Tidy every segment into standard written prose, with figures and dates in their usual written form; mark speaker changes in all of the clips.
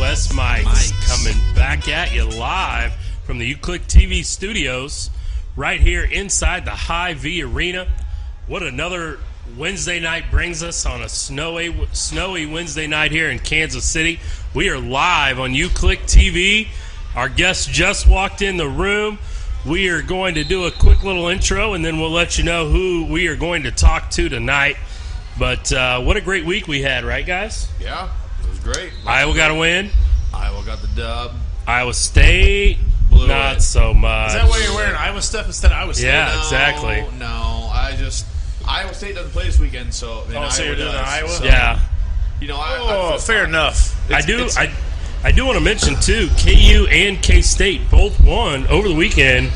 Speaker 1: West Mics coming back at you live from the UClick TV studios right here inside the Hy-Vee Arena. What another Wednesday night brings us on a snowy Wednesday night here in Kansas City. We are live on UClick TV. Our guest just walked in the room. We are going to do a quick little intro, and then we'll let you know who we are going to talk to tonight. But what a great week we had, right, guys?
Speaker 2: Yeah, it was great.
Speaker 1: Iowa got a win.
Speaker 2: Iowa got the dub.
Speaker 1: Iowa State, not so much.
Speaker 3: Is that why you're wearing Iowa stuff instead of Iowa State?
Speaker 1: Yeah, exactly.
Speaker 2: No, Iowa State doesn't play this weekend, so
Speaker 3: so you're doing Iowa?
Speaker 2: So,
Speaker 1: Yeah.
Speaker 2: You know,
Speaker 3: fair enough.
Speaker 1: I do want to mention, too, KU and K-State both won over the weekend.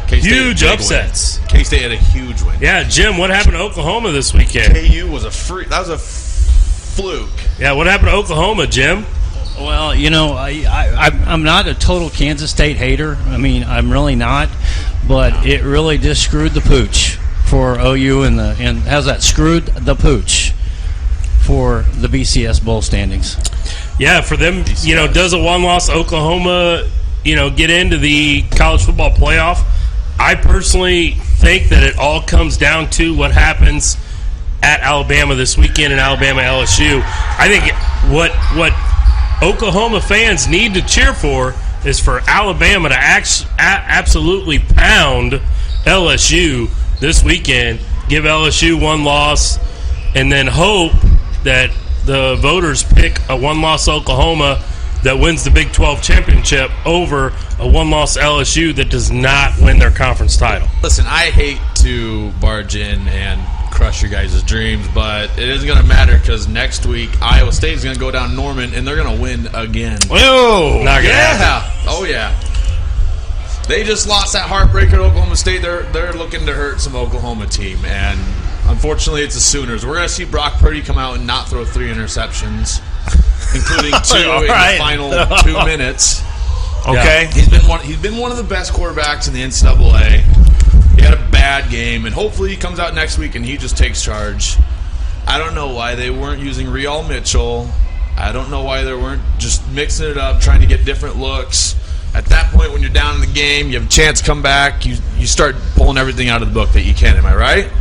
Speaker 1: Huge upsets.
Speaker 2: K-State had a huge win.
Speaker 1: Yeah, Jim, what happened to Oklahoma this weekend?
Speaker 2: KU was that was a fluke.
Speaker 1: Yeah, what happened to Oklahoma, Jim?
Speaker 4: Well, you know, I'm not a total Kansas State hater. I mean, I'm really not. But it really just screwed the pooch for OU and how's that? Screwed the pooch for the BCS bowl standings.
Speaker 1: Yeah, for them, BCS. Does a one-loss Oklahoma, get into the college football playoff? I personally think that it all comes down to what happens at Alabama this weekend in Alabama LSU. I think what Oklahoma fans need to cheer for is for Alabama to absolutely pound LSU this weekend, give LSU one loss, and then hope that the voters pick a one-loss Oklahoma that wins the Big 12 championship over a one-loss LSU that does not win their conference title.
Speaker 2: Listen, I hate to barge in and crush your guys' dreams, but it isn't going to matter because next week Iowa State is going to go down Norman and they're going to win again.
Speaker 1: Whoa! Not gonna happen.
Speaker 2: Oh, yeah. They just lost that heartbreaker to Oklahoma State. They're looking to hurt some Oklahoma team, and unfortunately it's the Sooners. We're going to see Brock Purdy come out and not throw 3 interceptions, including 2 in the final 2 minutes.
Speaker 1: Okay.
Speaker 2: Yeah. He's been one of the best quarterbacks in the NCAA. He had a bad game, and hopefully he comes out next week and he just takes charge. I don't know why they weren't using Real Mitchell. I don't know why they weren't just mixing it up, trying to get different looks. At that point, when you're down in the game, you have a chance to come back, you start pulling everything out of the book that you can. Am I right?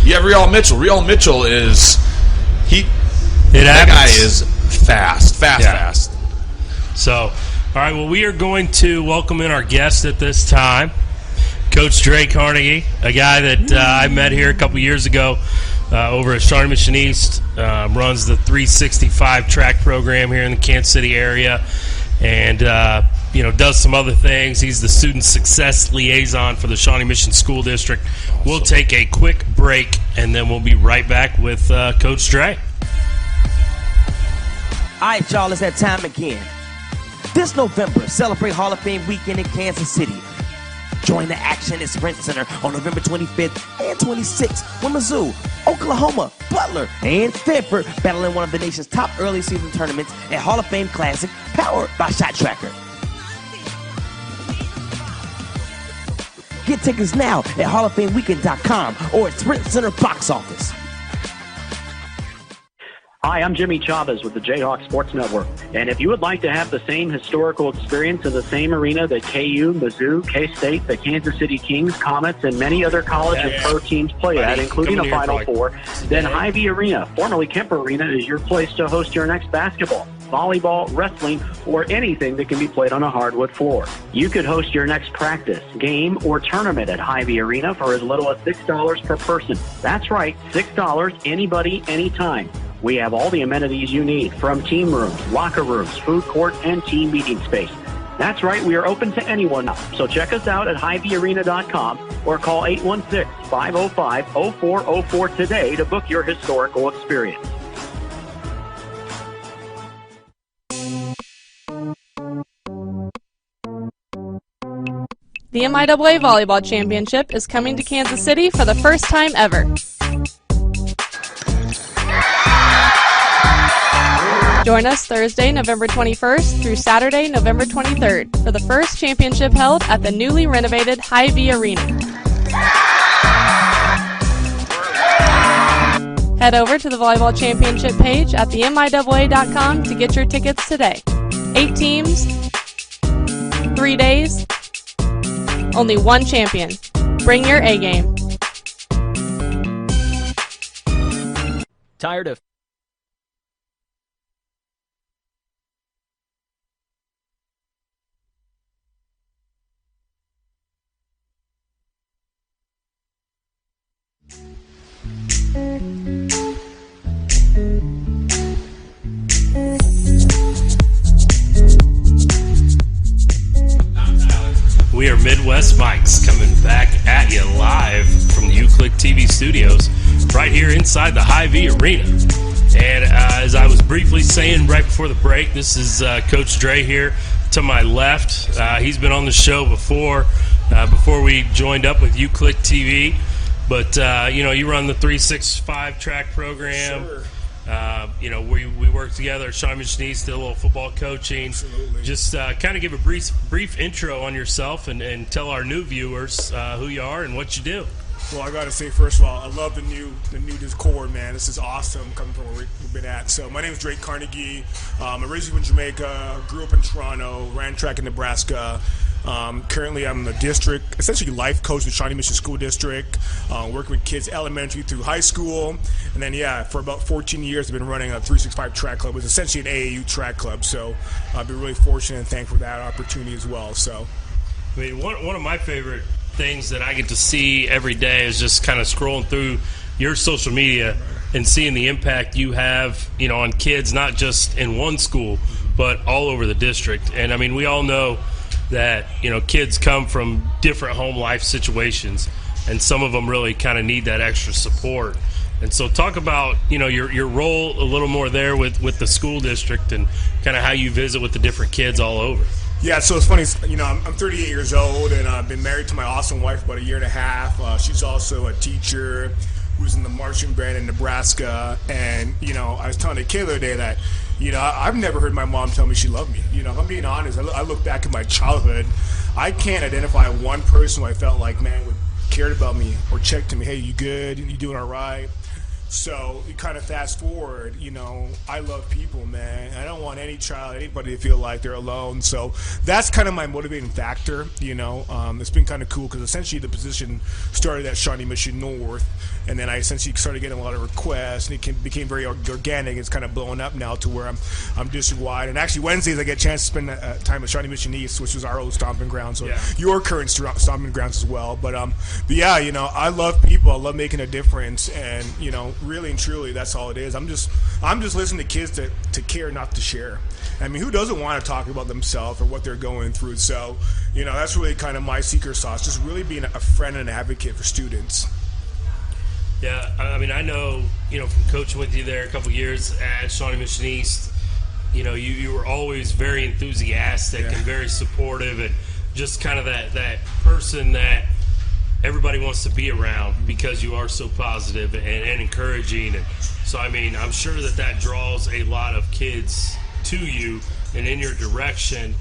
Speaker 2: You have Real Mitchell. Real Mitchell is that guy is fast.
Speaker 1: So, all right, well, we are going to welcome in our guest at this time, Coach Dre Carnegie, a guy that I met here a couple years ago over at Shawnee Mission East, runs the 365 track program here in the Kansas City area, and does some other things. He's the student success liaison for the Shawnee Mission School District. Awesome. We'll take a quick break, and then we'll be right back with Coach Dre.
Speaker 5: All right, y'all, it's that time again. This November, celebrate Hall of Fame weekend in Kansas City. Join the action at Sprint Center on November 25th and 26th when Mizzou, Oklahoma, Butler, and Stanford battle in one of the nation's top early season tournaments at Hall of Fame Classic, powered by Shot Tracker. Get tickets now at HallOfFameWeekend.com or at Sprint Center box office.
Speaker 6: Hi, I'm Jimmy Chavez with the Jayhawk Sports Network. And if you would like to have the same historical experience in the same arena that KU, Mizzou, K-State, the Kansas City Kings, Comets, and many other college and pro teams play at, including a Final Four, then Hy-Vee Arena, formerly Kemper Arena, is your place to host your next basketball, volleyball, wrestling, or anything that can be played on a hardwood floor. You could host your next practice, game, or tournament at Hy-Vee Arena for as little as $6 per person. That's right, $6, anybody, anytime. We have all the amenities you need, from team rooms, locker rooms, food court, and team meeting space. That's right, we are open to anyone now. So check us out at HyVeeArena.com or call 816-505-0404 today to book your historical experience.
Speaker 7: The MIAA Volleyball Championship is coming to Kansas City for the first time ever. Join us Thursday, November 21st through Saturday, November 23rd for the first championship held at the newly renovated Hy-Vee Arena. Head over to the Volleyball Championship page at themiaa.com to get your tickets today. 8 teams, 3 days, only one champion. Bring your A game.
Speaker 8: Tired of
Speaker 1: We are Midwest Mikes coming back at you live from the UClick TV studios right here inside the Hy-Vee Arena. And as I was briefly saying right before the break, this is Coach Dre here to my left. He's been on the show before we joined up with UClick TV. But, you run the 365 track program.
Speaker 9: Sure.
Speaker 1: We work together. Shawnee Mission East did a little football coaching.
Speaker 9: Absolutely.
Speaker 1: Just kind of give a brief intro on yourself and tell our new viewers who you are and what you do.
Speaker 9: Well, I got to say, first of all, I love the new Discord, man. This is awesome coming from where we've been at. So my name is Drake Carnegie. I'm originally from Jamaica, grew up in Toronto, ran track in Nebraska. Currently, I'm the district, essentially life coach with Shawnee Mission School District, working with kids elementary through high school. And then, for about 14 years, I've been running a 365 track club. It's essentially an AAU track club. So I've been really fortunate and thankful for that opportunity as well. So,
Speaker 1: I mean, one of my favorite things that I get to see every day is just kind of scrolling through your social media and seeing the impact you have, on kids, not just in one school, but all over the district. And, I mean, we all know that kids come from different home life situations, and some of them really kind of need that extra support. And so talk about your role a little more there with the school district and kind of how you visit with the different kids all over.
Speaker 9: Yeah, so it's funny, I'm 38 years old, and I've been married to my awesome wife about a year and a half. She's also a teacher who's in the marching band in Nebraska. And I was telling the kid the other day that I've never heard my mom tell me she loved me. If I'm being honest, I look back at my childhood, I can't identify one person who I felt like, man, cared about me or checked to me, hey, you good? You doing all right? So you kind of fast forward, I love people, man. I don't want anybody to feel like they're alone. So that's kind of my motivating factor, It's been kind of cool because essentially the position started at Shawnee Mission North, and then I essentially started getting a lot of requests, and it became very organic. It's kind of blowing up now to where I'm district-wide. And actually Wednesdays I get a chance to spend time at Shawnee Mission East, which was our old stomping ground. So your current stomping grounds as well. But yeah, I love people. I love making a difference, and really and truly, that's all it is. I'm just listening to kids to care, not to share. I mean, who doesn't want to talk about themselves or what they're going through? So, that's really kind of my secret sauce, just really being a friend and an advocate for students.
Speaker 1: Yeah, I mean, I know, from coaching with you there a couple years at Shawnee Mission East, you were always very enthusiastic and very supportive, and just kind of that person that everybody wants to be around because you are so positive and encouraging. And so, I mean, I'm sure that draws a lot of kids to you and in your direction,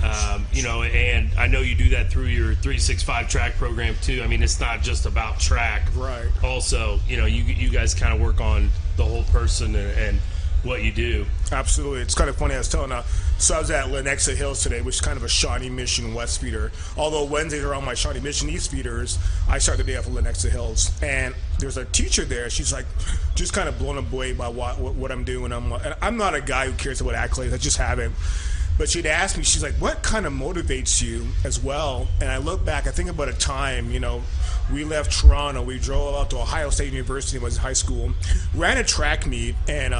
Speaker 1: and I know you do that through your 365 track program too. I mean, it's not just about track.
Speaker 9: Right.
Speaker 1: Also, you guys kind of work on the whole person and what you do.
Speaker 9: Absolutely. It's kind of funny. I was telling so I was at Lenexa Hills today, which is kind of a Shawnee Mission West feeder. Although Wednesdays are all my Shawnee Mission East feeders, I start the day off at Lenexa Hills. And there's a teacher there. She's like, just kind of blown away by what I'm doing. And I'm not a guy who cares about accolades. I just haven't. But she'd asked me, she's like, what kind of motivates you as well? And I look back, I think about a time, we left Toronto, we drove out to Ohio State University, was high school, ran a track meet, and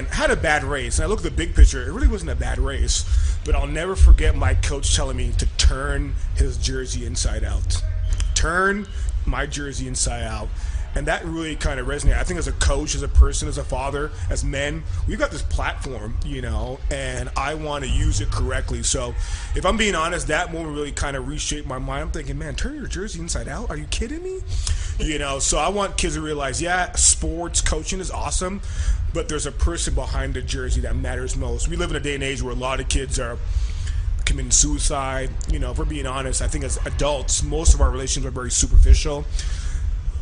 Speaker 9: had a bad race. And I look at the big picture, it really wasn't a bad race. But I'll never forget my coach telling me to turn his jersey inside out. Turn my jersey inside out. And that really kind of resonated. I think as a coach, as a person, as a father, as men, we've got this platform, and I want to use it correctly. So if I'm being honest, that moment really kind of reshaped my mind. I'm thinking, man, turn your jersey inside out? Are you kidding me? So I want kids to realize, sports, coaching is awesome, but there's a person behind the jersey that matters most. We live in a day and age where a lot of kids are committing suicide. If we're being honest, I think as adults, most of our relationships are very superficial.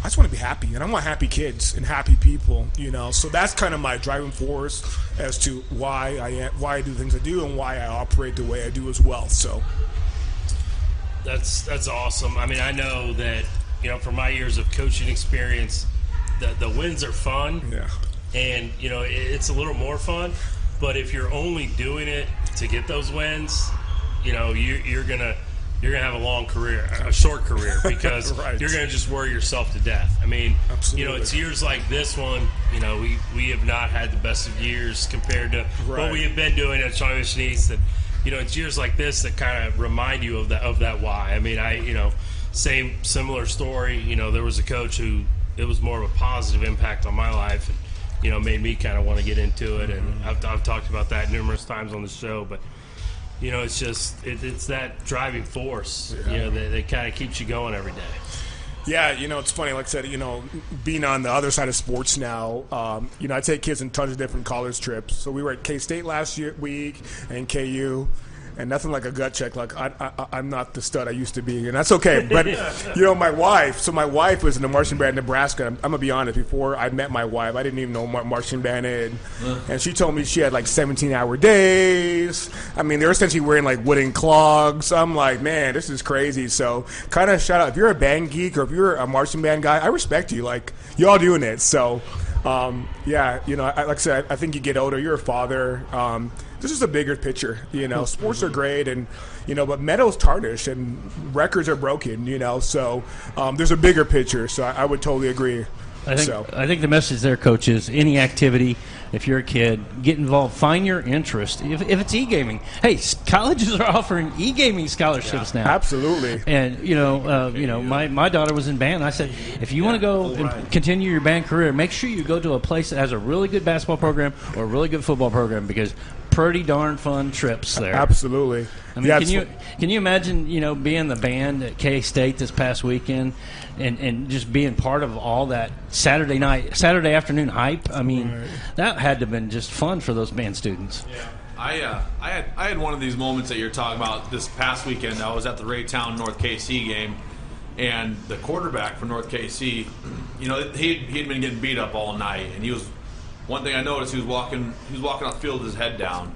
Speaker 9: I just want to be happy, and I want happy kids and happy people, So that's kind of my driving force as to why I do things I do and why I operate the way I do as well. So
Speaker 1: that's awesome. I mean, I know that from my years of coaching experience, the wins are fun, and it's a little more fun. But if you're only doing it to get those wins, you're gonna have a long career, a short career, because
Speaker 9: right.
Speaker 1: you're gonna just worry yourself to death. I mean,
Speaker 9: Absolutely.
Speaker 1: It's years like this one. We have not had the best of years compared to what we have been doing at Shawnee Mission East, and it's years like this that kind of remind you of that why. I mean, similar story. There was a coach who it was more of a positive impact on my life, and made me kind of want to get into it. And I've talked about that numerous times on the show, but it's just it's that driving force, that kind of keeps you going every day.
Speaker 9: Yeah, it's funny. Like I said, being on the other side of sports now, I take kids on tons of different college trips. So we were at K-State last week and KU. And nothing like a gut check. Like I'm not the stud I used to be, and that's okay. But my wife. So my wife was in the marching band in Nebraska. I'm gonna be honest. Before I met my wife, I didn't even know what marching band is. And she told me she had like 17-hour days. I mean, they're essentially wearing like wooden clogs. I'm like, man, this is crazy. So kind of shout out if you're a band geek or if you're a marching band guy, I respect you. Like y'all doing it. So like I said, I think you get older. You're a father. This is a bigger picture, Sports are great, and but medals tarnish and records are broken, So there's a bigger picture. So I would totally agree.
Speaker 4: I think the message there, Coach, is any activity. If you're a kid, get involved. Find your interest. If it's e-gaming, hey, colleges are offering e-gaming scholarships now.
Speaker 9: Absolutely.
Speaker 4: And my daughter was in band. I said, if you want to go and continue your band career, make sure you go to a place that has a really good basketball program or a really good football program, because pretty darn fun trips there.
Speaker 9: Absolutely.
Speaker 4: I mean, can you imagine, being the band at K-State this past weekend and just being part of all that Saturday afternoon hype? I mean, that had to have been just fun for those band students.
Speaker 2: Yeah. I had one of these moments that you're talking about this past weekend. I was at the Raytown North KC game, and the quarterback for North KC, he'd been getting beat up all night, and one thing I noticed, he was walking off the field with his head down.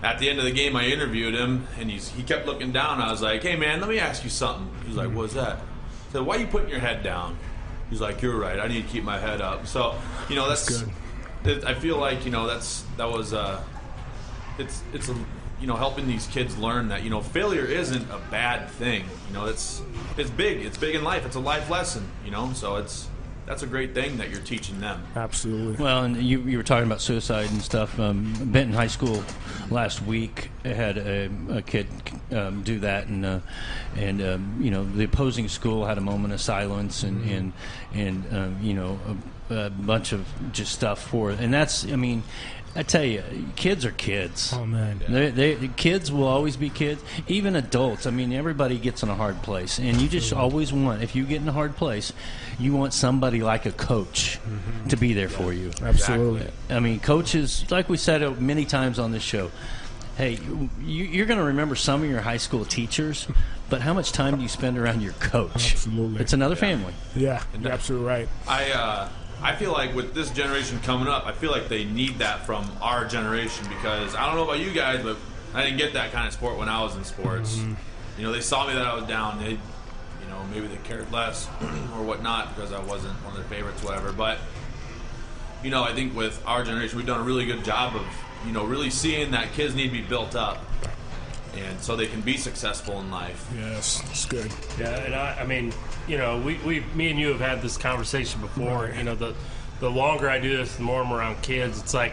Speaker 2: At the end of the game, I interviewed him, and he kept looking down. I was like, hey, man, let me ask you something. He was like, what's that? I said, why are you putting your head down? He's like, you're right. I need to keep my head up. So, that's good. I feel like, it's helping these kids learn that, failure isn't a bad thing. It's big. It's big in life. It's a life lesson, so that's a great thing that you're teaching them.
Speaker 9: Absolutely.
Speaker 4: Well, and you were talking about suicide and stuff. Benton High School last week had a kid do that, and the opposing school had a moment of silence and a bunch of just stuff for it. And that's, I mean, I tell you, kids are kids.
Speaker 9: Oh, man.
Speaker 4: Kids will always be kids. Even adults. I mean, everybody gets in a hard place. And you just always want, if you get in a hard place, you want somebody like a coach to be there for you.
Speaker 9: Absolutely.
Speaker 4: I mean, coaches, like we said many times on this show, hey, you're going to remember some of your high school teachers, but how much time do you spend around your coach?
Speaker 9: Absolutely.
Speaker 4: It's another family.
Speaker 9: Yeah, you're absolutely right.
Speaker 2: I feel like with this generation coming up, I feel like they need that from our generation, because I don't know about you guys, but I didn't get that kind of support when I was in sports. They saw me that I was down. They, maybe they cared less or whatnot because I wasn't one of their favorites, whatever. But, I think with our generation, we've done a really good job of, really seeing that kids need to be built up, and so they can be successful in life.
Speaker 9: Yes, that's good.
Speaker 1: Yeah, and I mean, me and you have had this conversation before.
Speaker 9: Right.
Speaker 1: The longer I do this, the more I'm around kids. It's like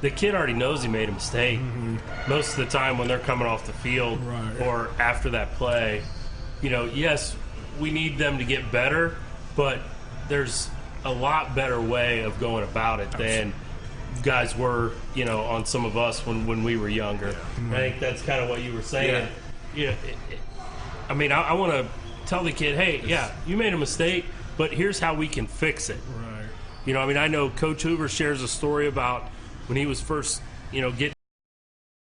Speaker 1: the kid already knows he made a mistake. Most of the time when they're coming off the field or after that play, yes, we need them to get better, but there's a lot better way of going about it than guys were, on some of us when we were younger. I think that's kind of what you were saying. I mean, I want to tell the kid, hey, you made a mistake, but here's how we can fix it.
Speaker 9: Right.
Speaker 1: I know Coach Hoover shares a story about when he was first, getting